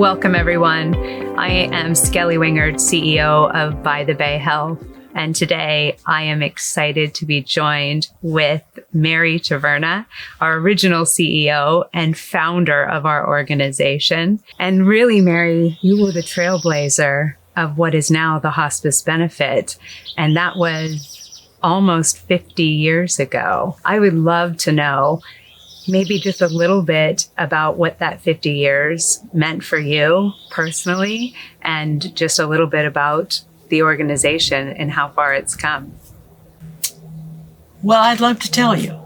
Welcome, everyone. I am Skelly Wingard, CEO of By the Bay Health. And today I am excited to be joined with Mary Taverna, our original CEO and founder of our organization. And really, Mary, you were the trailblazer of what is now the hospice benefit. And that was almost 50 years ago. I would love to know maybe just a little bit about what that 50 years meant for you personally, and just a little bit about the organization and how far it's come. Well, I'd love to tell you,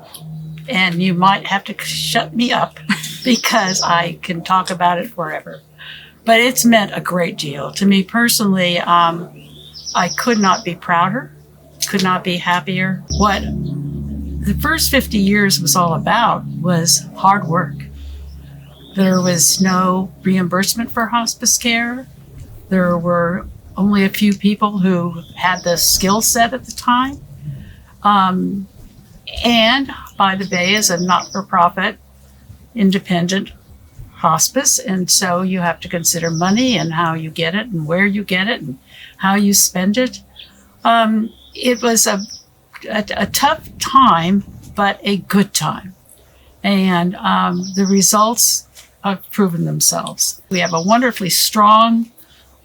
and you might have to shut me up because I can talk about it forever. But it's meant a great deal to me personally. I could not be prouder, could not be happier. What the first 50 years was all about was hard work. There was no reimbursement for hospice care. There were only a few people who had the skill set at the time. And By the Bay is a not-for-profit, independent hospice. And so you have to consider money and how you get it and where you get it and how you spend it. It was a tough time, but a good time. And the results have proven themselves. We have a wonderfully strong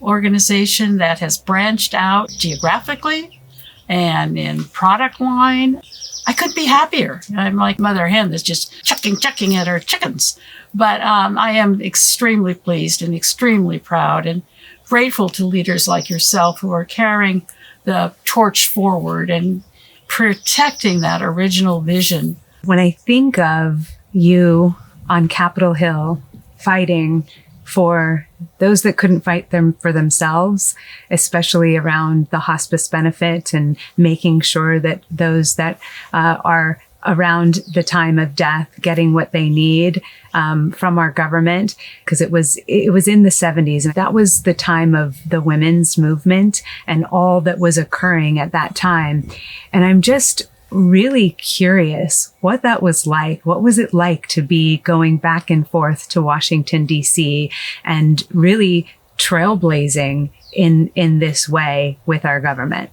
organization that has branched out geographically and in product line. I couldn't be happier. I'm like Mother Hen that's just chucking at her chickens. But I am extremely pleased and extremely proud and grateful to leaders like yourself who are carrying the torch forward and protecting that original vision. When I think of you on Capitol Hill fighting for those that couldn't fight them for themselves, especially around the hospice benefit and making sure that those that are around the time of death getting what they need from our government, because it was in the 70s. That was the time of the women's movement and all that was occurring at that time. And I'm just really curious what that was like. What was it like to be going back and forth to Washington, D.C. and really trailblazing in this way with our government?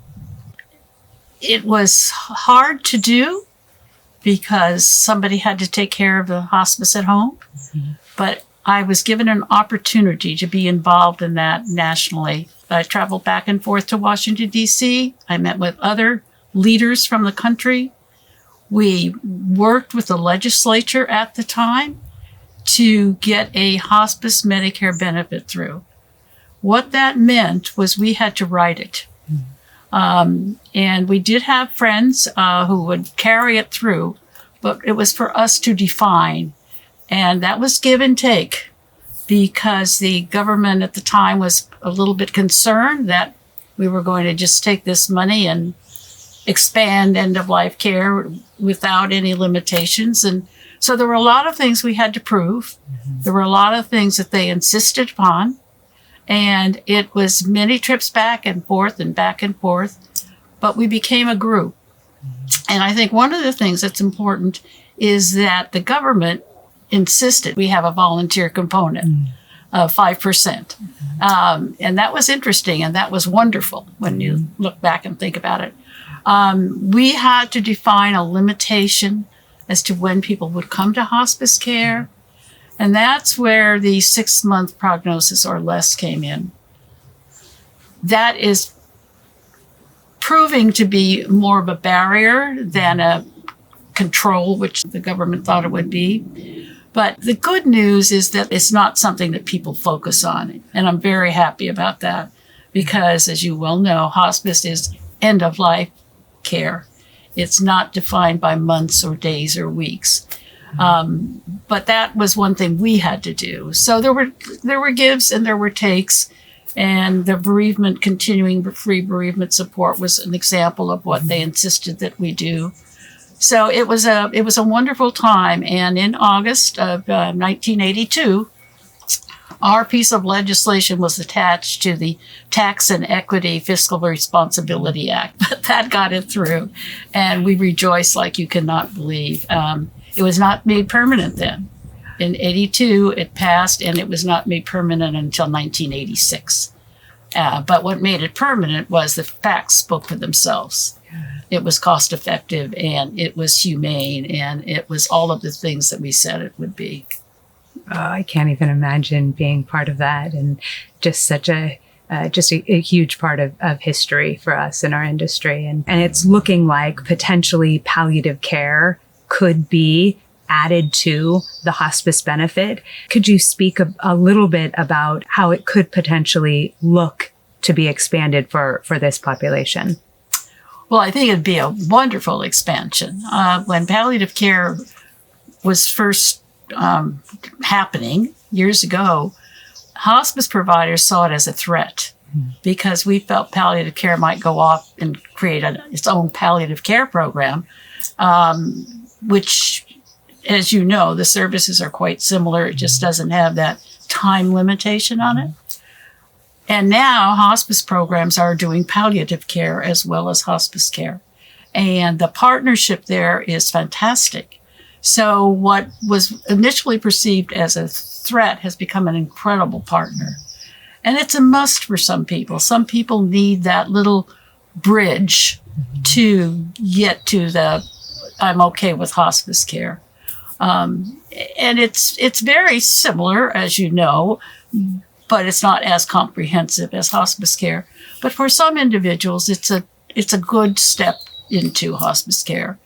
It was hard to do because somebody had to take care of the hospice at home. Mm-hmm. But I was given an opportunity to be involved in that nationally. I traveled back and forth to Washington, D.C. I met with other leaders from the country. We worked with the legislature at the time to get a hospice Medicare benefit through. What that meant was we had to write it. And we did have friends who would carry it through, but it was for us to define. And that was give and take because the government at the time was a little bit concerned that we were going to just take this money and expand end-of-life care without any limitations. And so there were a lot of things we had to prove. Mm-hmm. There were a lot of things that they insisted upon. And it was many trips back and forth, but we became a group. Mm-hmm. And I think one of the things that's important is that the government insisted we have a volunteer component of 5%. Mm-hmm. And that was interesting, and that was wonderful when you look back and think about it. We had to define a limitation as to when people would come to hospice care. And that's where the 6-month prognosis or less came in. That is proving to be more of a barrier than a control, which the government thought it would be. But the good news is that it's not something that people focus on. And I'm very happy about that because, as you well know, hospice is end-of-life care. It's not defined by months or days or weeks. But that was one thing we had to do. So there were gives and there were takes, and the continuing free bereavement support was an example of what they insisted that we do. So it was a wonderful time. And in August of 1982, our piece of legislation was attached to the Tax and Equity Fiscal Responsibility Act, but that got it through, and we rejoiced like you cannot believe. It was not made permanent then. In 82, it passed, and it was not made permanent until 1986. But what made it permanent was the facts spoke for themselves. It was cost effective, and it was humane, and it was all of the things that we said it would be. Oh, I can't even imagine being part of that, and just such a huge part of history for us in our industry. And it's looking like potentially palliative care could be added to the hospice benefit. Could you speak a little bit about how it could potentially look to be expanded for this population? Well, I think it'd be a wonderful expansion. When palliative care was first happening years ago, hospice providers saw it as a threat because we felt palliative care might go off and create its own palliative care program, which, as you know, the services are quite similar. It just doesn't have that time limitation on it. And now hospice programs are doing palliative care as well as hospice care. And the partnership there is fantastic. So what was initially perceived as a threat has become an incredible partner. And it's a must for some people. Some people need that little bridge to get to the, I'm okay with hospice care. And it's very similar, as you know, but it's not as comprehensive as hospice care. But for some individuals, it's a good step into hospice care.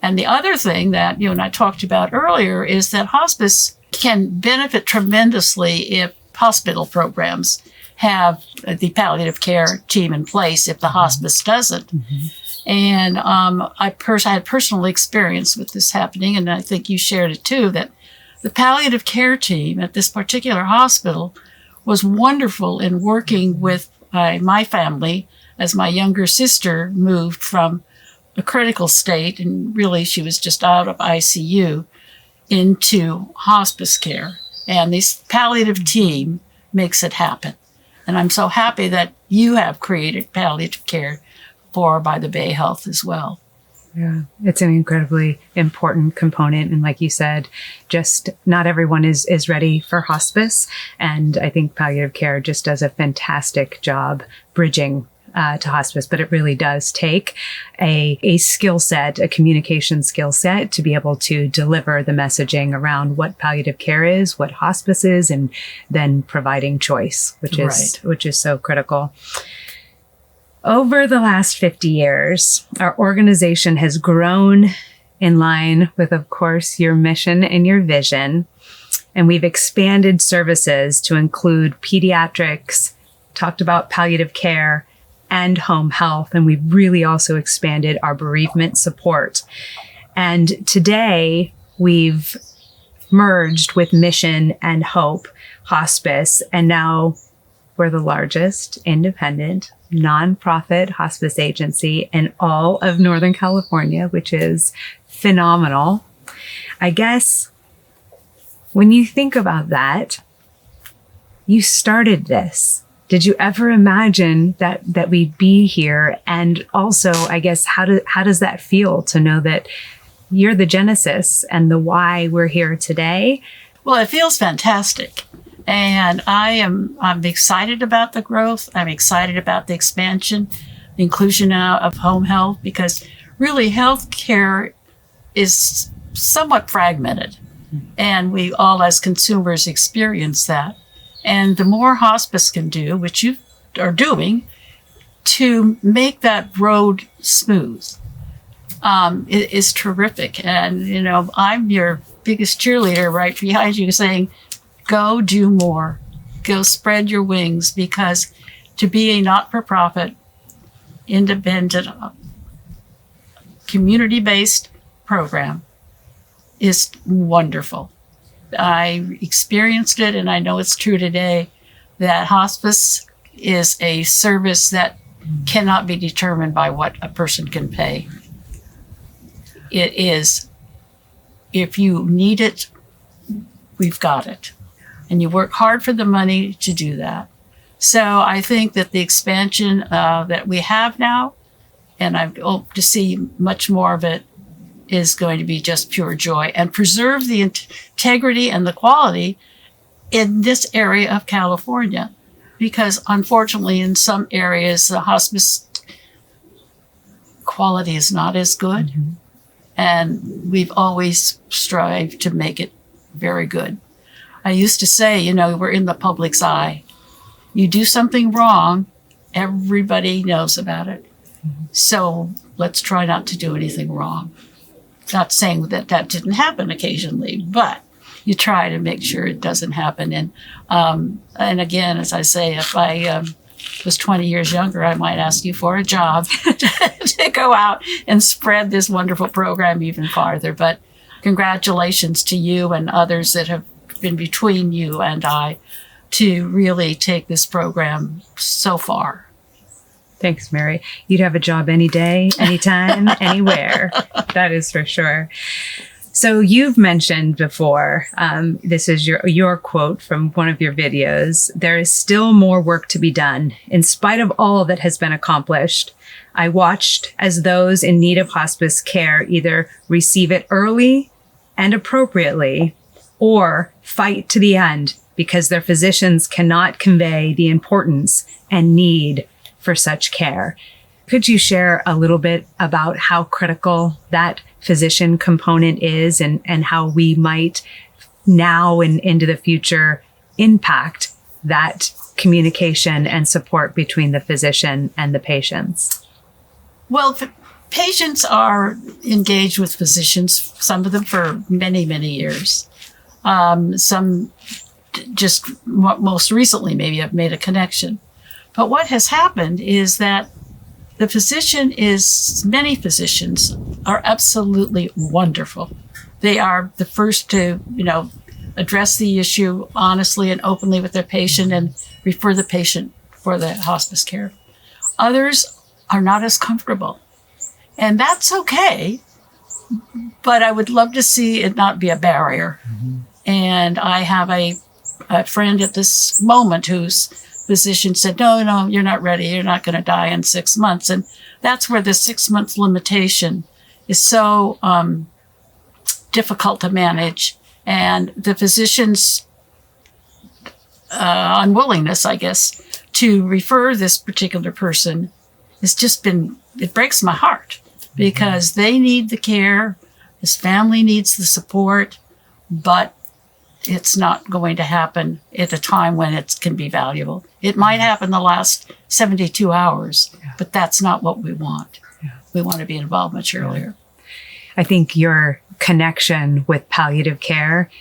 And the other thing that you and I talked about earlier is that hospice can benefit tremendously if hospital programs have the palliative care team in place if the hospice doesn't. And I had personal experience with this happening, and I think you shared it too, that the palliative care team at this particular hospital was wonderful in working with my family as my younger sister moved from a critical state, and really she was just out of ICU, into hospice care. And this palliative team makes it happen. And I'm so happy that you have created palliative care by the Bay Health as well. Yeah, it's an incredibly important component. And like you said, just not everyone is ready for hospice. And I think palliative care just does a fantastic job bridging to hospice, but it really does take a skill set, a communication skill set to be able to deliver the messaging around what palliative care is, what hospice is, and then providing choice, which is so critical. Over the last 50 years, our organization has grown in line with, of course, your mission and your vision. And we've expanded services to include pediatrics, talked about palliative care, and home health. And we've really also expanded our bereavement support. And today we've merged with Mission and Hope Hospice. And now we're the largest independent nonprofit hospice agency in all of Northern California, which is phenomenal. I guess when you think about that, you started this. Did you ever imagine that we'd be here? And also, I guess, how does that feel to know that you're the genesis and the why we're here today? Well, it feels fantastic. And I'm excited about the growth. I'm excited about the expansion, the inclusion of home health, because really healthcare is somewhat fragmented. And we all as consumers experience that. And the more hospice can do, which you are doing, to make that road smooth is terrific. And, you know, I'm your biggest cheerleader right behind you saying, go do more, go spread your wings, because to be a not-for-profit, independent, community-based program is wonderful. I experienced it, and I know it's true today, that hospice is a service that cannot be determined by what a person can pay. It is, if you need it, we've got it. And you work hard for the money to do that. So I think that the expansion that we have now, and I hope to see much more of it, is going to be just pure joy and preserve the integrity and the quality in this area of California. Because unfortunately, in some areas, the hospice quality is not as good. Mm-hmm. And we've always strived to make it very good. I used to say, we're in the public's eye. You do something wrong, everybody knows about it. Mm-hmm. So let's try not to do anything wrong. Not saying that didn't happen occasionally, but you try to make sure it doesn't happen. And again, as I say, if I was 20 years younger, I might ask you for a job to go out and spread this wonderful program even farther. But congratulations to you and others that have been between you and I to really take this program so far. Thanks, Mary. You'd have a job any day, anytime, anywhere. That is for sure. So you've mentioned before, this is your quote from one of your videos, there is still more work to be done. In spite of all that has been accomplished, I watched as those in need of hospice care either receive it early and appropriately or fight to the end because their physicians cannot convey the importance and need for such care. Could you share a little bit about how critical that physician component is and how we might now and into the future impact that communication and support between the physician and the patients? Well, patients are engaged with physicians, some of them for many, many years. Some just most recently maybe have made a connection. But what has happened is that many physicians are absolutely wonderful. They are the first to, address the issue honestly and openly with their patient and refer the patient for the hospice care. Others are not as comfortable. And that's okay, but I would love to see it not be a barrier. Mm-hmm. And I have a friend at this moment whose physician said, no, you're not ready. You're not going to die in 6 months. And that's where the 6 month limitation is so difficult to manage. And the physician's unwillingness, I guess, to refer this particular person has just it breaks my heart because they need the care. His family needs the support, but it's not going to happen at a time when it can be valuable. It might happen the last 72 hours, but that's not what we want. Yeah. We want to be involved much earlier. I think your connection with palliative care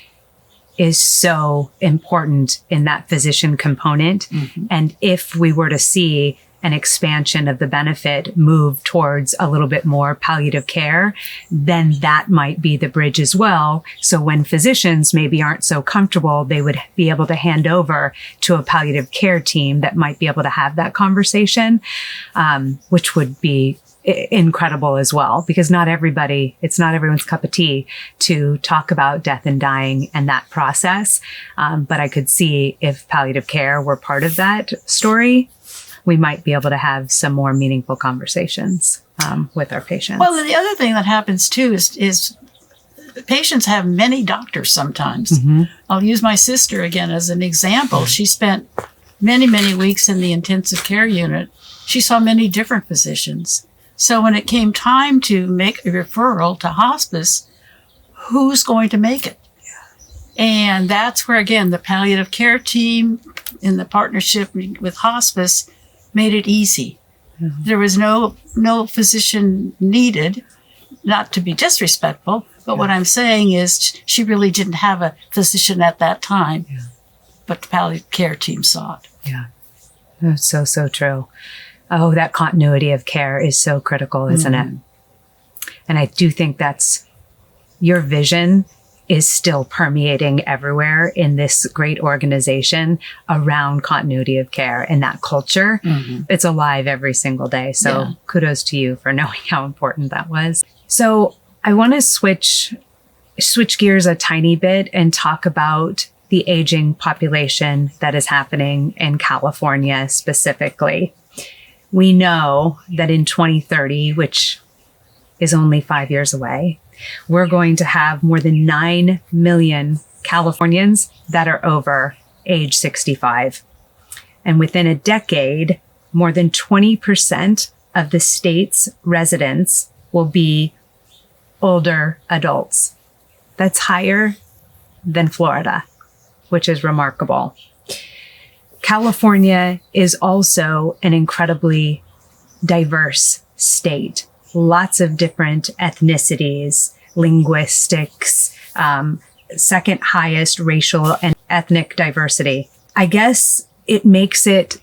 is so important in that physician component. Mm-hmm. And if we were to see an expansion of the benefit move towards a little bit more palliative care, then that might be the bridge as well. So when physicians maybe aren't so comfortable, they would be able to hand over to a palliative care team that might be able to have that conversation, which would be incredible as well, because it's not everyone's cup of tea to talk about death and dying and that process. But I could see if palliative care were part of that story, we might be able to have some more meaningful conversations with our patients. Well, the other thing that happens too is patients have many doctors sometimes. Mm-hmm. I'll use my sister again as an example. She spent many, many weeks in the intensive care unit. She saw many different physicians. So when it came time to make a referral to hospice, who's going to make it? And that's where, again, the palliative care team in the partnership with hospice made it easy. Mm-hmm. There was no physician needed, not to be disrespectful, but what I'm saying is she really didn't have a physician at that time, but the palliative care team saw it. Yeah, that's so true. Oh, that continuity of care is so critical, isn't it? And I do think that's your vision is still permeating everywhere in this great organization around continuity of care and that culture. Mm-hmm. It's alive every single day. So kudos to you for knowing how important that was. So I want to switch gears a tiny bit and talk about the aging population that is happening in California specifically. We know that in 2030, which is only 5 years away, we're going to have more than 9 million Californians that are over age 65. And within a decade, more than 20% of the state's residents will be older adults. That's higher than Florida, which is remarkable. California is also an incredibly diverse state. Lots of different ethnicities, linguistics, second highest racial and ethnic diversity. I guess it makes it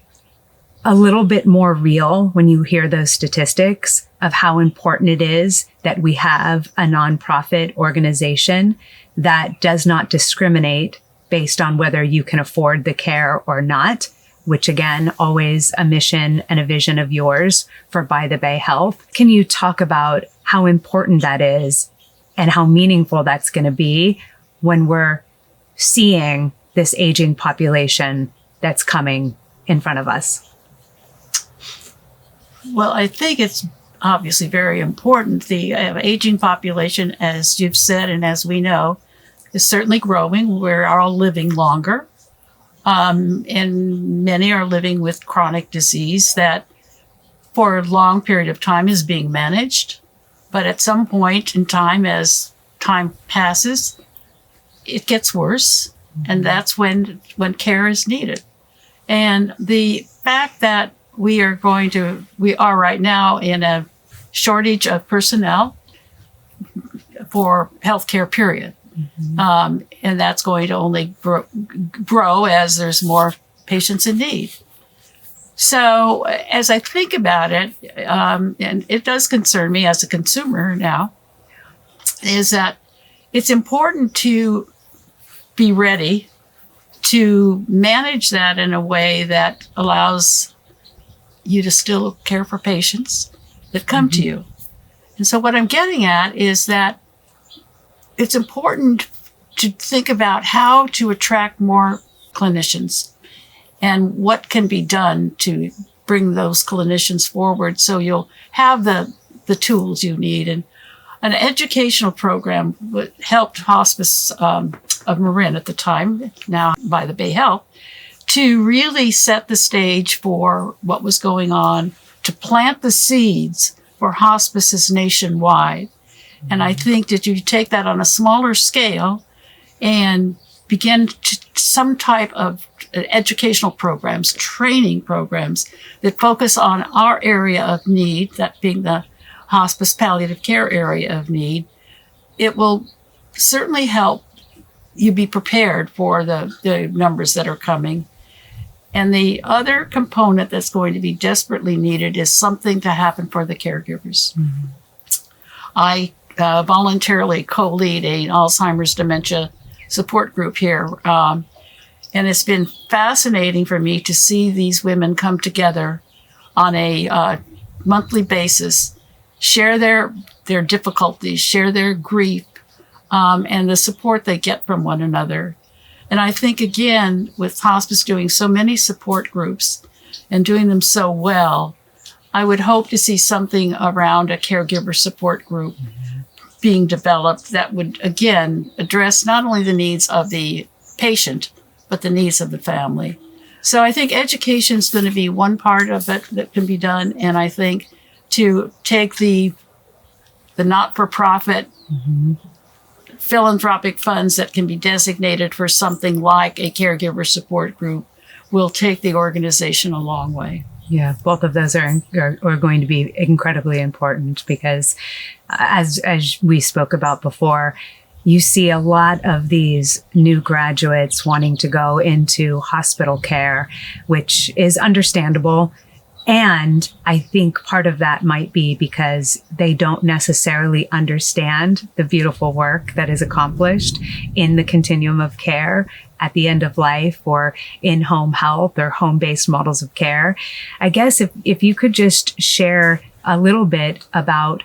a little bit more real when you hear those statistics of how important it is that we have a nonprofit organization that does not discriminate based on whether you can afford the care or not, which again, always a mission and a vision of yours for By the Bay Health. Can you talk about how important that is and how meaningful that's going to be when we're seeing this aging population that's coming in front of us? Well, I think it's obviously very important. The aging population, as you've said and as we know, is certainly growing. We're all living longer. And many are living with chronic disease that for a long period of time is being managed. But at some point in time, as time passes, it gets worse. And that's when care is needed. And the fact that we are right now in a shortage of personnel for healthcare, period. Mm-hmm. And that's going to only grow as there's more patients in need. So as I think about it, and it does concern me as a consumer now, is that it's important to be ready to manage that in a way that allows you to still care for patients that come to you. And so what I'm getting at is that it's important to think about how to attract more clinicians and what can be done to bring those clinicians forward so you'll have the tools you need. And an educational program helped Hospice of Marin at the time, now By the Bay Health, to really set the stage for what was going on, to plant the seeds for hospices nationwide. And I think that you take that on a smaller scale and begin to some type of educational programs, training programs that focus on our area of need, that being the hospice palliative care area of need. It will certainly help you be prepared for the numbers that are coming. And the other component that's going to be desperately needed is something to happen for the caregivers. Mm-hmm. I voluntarily co-lead an Alzheimer's dementia support group here. And it's been fascinating for me to see these women come together on a monthly basis, share their difficulties, share their grief, and the support they get from one another. And I think, again, with hospice doing so many support groups and doing them so well, I would hope to see something around a caregiver support group being developed that would, again, address not only the needs of the patient, but the needs of the family. So I think education is going to be one part of it that can be done. And I think to take the not-for-profit philanthropic funds that can be designated for something like a caregiver support group will take the organization a long way. Yeah, both of those are going to be incredibly important because as we spoke about before, you see a lot of these new graduates wanting to go into hospital care, which is understandable. And I think part of that might be because they don't necessarily understand the beautiful work that is accomplished in the continuum of care at the end of life or in home health or home-based models of care. I guess if you could just share a little bit about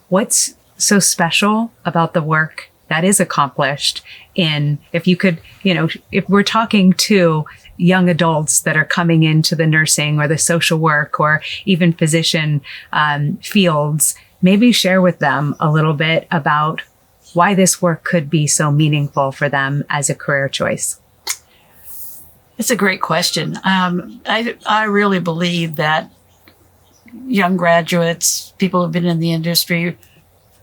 what's so special about the work that is accomplished if you could, if we're talking to young adults that are coming into the nursing or the social work or even physician fields, maybe share with them a little bit about why this work could be so meaningful for them as a career choice? It's a great question. I really believe that young graduates, people who've been in the industry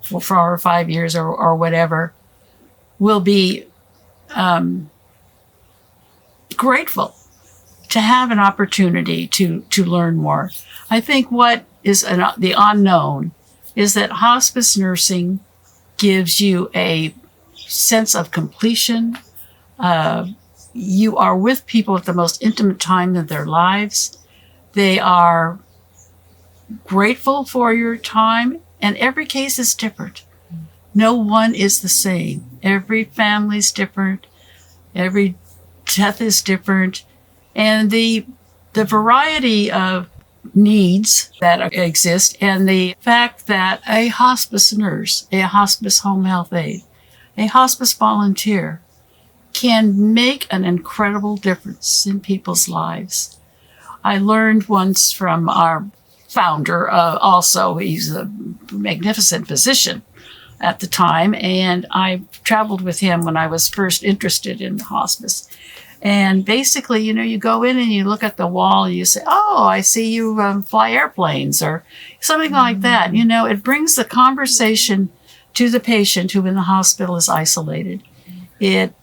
for 4 or 5 years or whatever, will be grateful to have an opportunity to learn more. I think what is the unknown is that hospice nursing gives you a sense of completion. You are with people at the most intimate time of their lives. They are grateful for your time, and every case is different. No one is the same. Every family's different. Every death is different. And the variety of needs that exist, and the fact that a hospice nurse, a hospice home health aide, a hospice volunteer can make an incredible difference in people's lives. I learned once from our founder, also, he's a magnificent physician at the time, and I traveled with him when I was first interested in hospice. And basically, you go in and you look at the wall, and you say, oh, I see you fly airplanes or something like that. It brings the conversation to the patient who in the hospital is isolated. It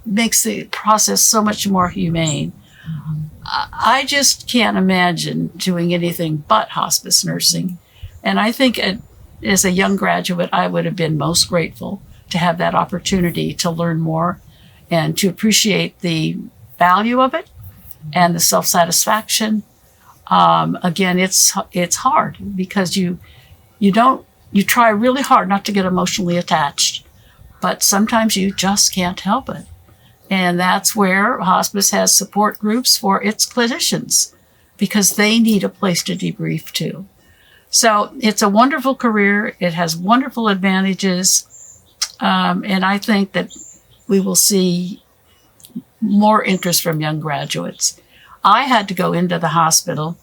makes the process so much more humane. I just can't imagine doing anything but hospice nursing. And I think as a young graduate, I would have been most grateful to have that opportunity to learn more and to appreciate the value of it and the self-satisfaction. Again, it's hard because you try really hard not to get emotionally attached, but sometimes you just can't help it. And that's where hospice has support groups for its clinicians, because they need a place to debrief too. So it's a wonderful career. It has wonderful advantages. And I think that we will see more interest from young graduates. I had to go into the hospital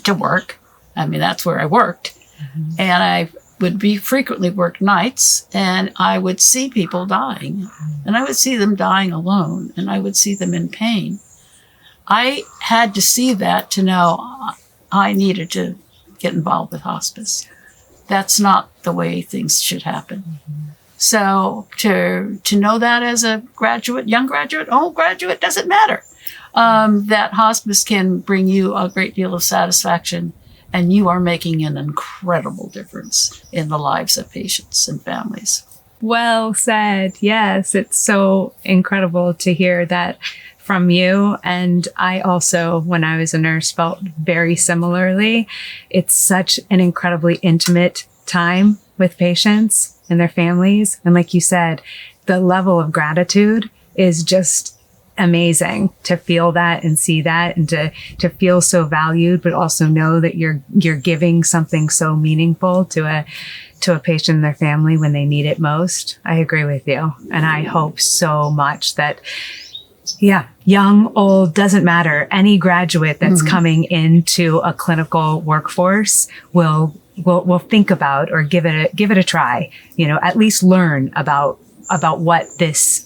to work. I mean, that's where I worked. Mm-hmm. And I would frequently work nights, and I would see people dying, and I would see them dying alone, and I would see them in pain. I had to see that to know I needed to get involved with hospice. That's not the way things should happen. Mm-hmm. So to know that as a graduate, young graduate, old graduate, doesn't matter. That hospice can bring you a great deal of satisfaction, and you are making an incredible difference in the lives of patients and families. Well said. Yes, it's so incredible to hear that from you. And I also, when I was a nurse, felt very similarly. It's such an incredibly intimate time with patients and their families. And like you said, the level of gratitude is just amazing to feel that and see that, and to feel so valued, but also know that you're giving something so meaningful to a patient and their family when they need it most. I agree with you. And I hope so much that, young, old, doesn't matter. Any graduate that's coming into a clinical workforce will think about or give it a try, at least learn about what this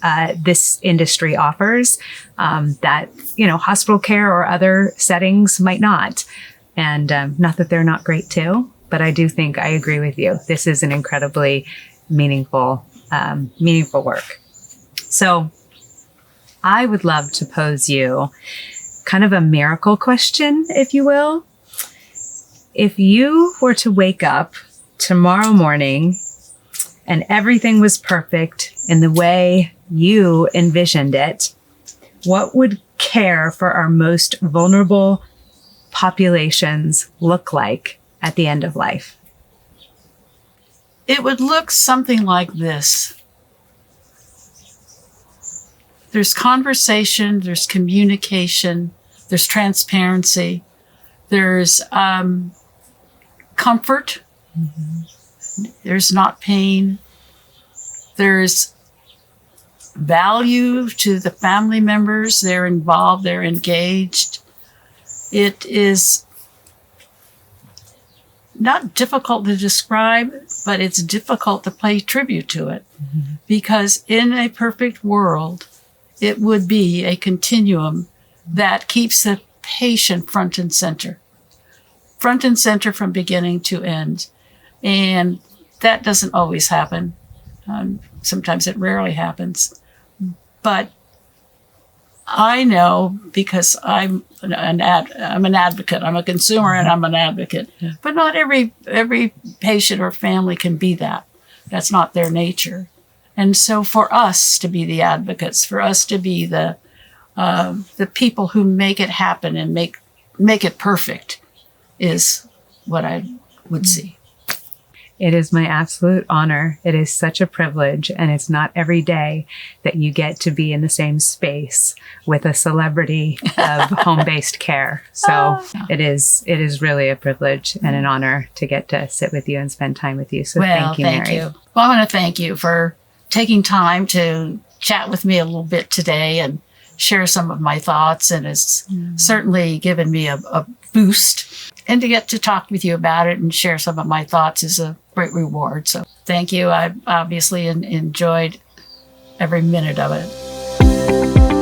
industry offers, that, hospital care or other settings might not. And not that they're not great too, but I do think I agree with you. This is an incredibly meaningful work. So I would love to pose you kind of a miracle question, if you will. If you were to wake up tomorrow morning and everything was perfect in the way you envisioned it, what would care for our most vulnerable populations look like at the end of life? It would look something like this. There's conversation, there's communication, there's transparency, there's comfort. Mm-hmm. There's not pain. There's value to the family members. They're involved. They're engaged. It is not difficult to describe. but it's difficult to pay tribute to it because in a perfect world, it would be a continuum that keeps the patient front and center from beginning to end. And that doesn't always happen. Sometimes it rarely happens. But I know because I'm an advocate. I'm a consumer and I'm an advocate. Yeah. But not every patient or family can be that. That's not their nature. And so for us to be the advocates, for us to be the people who make it happen and make it perfect is what I would see. It is my absolute honor. It is such a privilege, and it's not every day that you get to be in the same space with a celebrity of home-based care. So it is really a privilege and an honor to get to sit with you and spend time with you. So thank you, Mary. Thank you. Well, I want to thank you for taking time to chat with me a little bit today and share some of my thoughts, and it's certainly given me a boost. And to get to talk with you about it and share some of my thoughts is a great reward. So thank you. I obviously enjoyed every minute of it.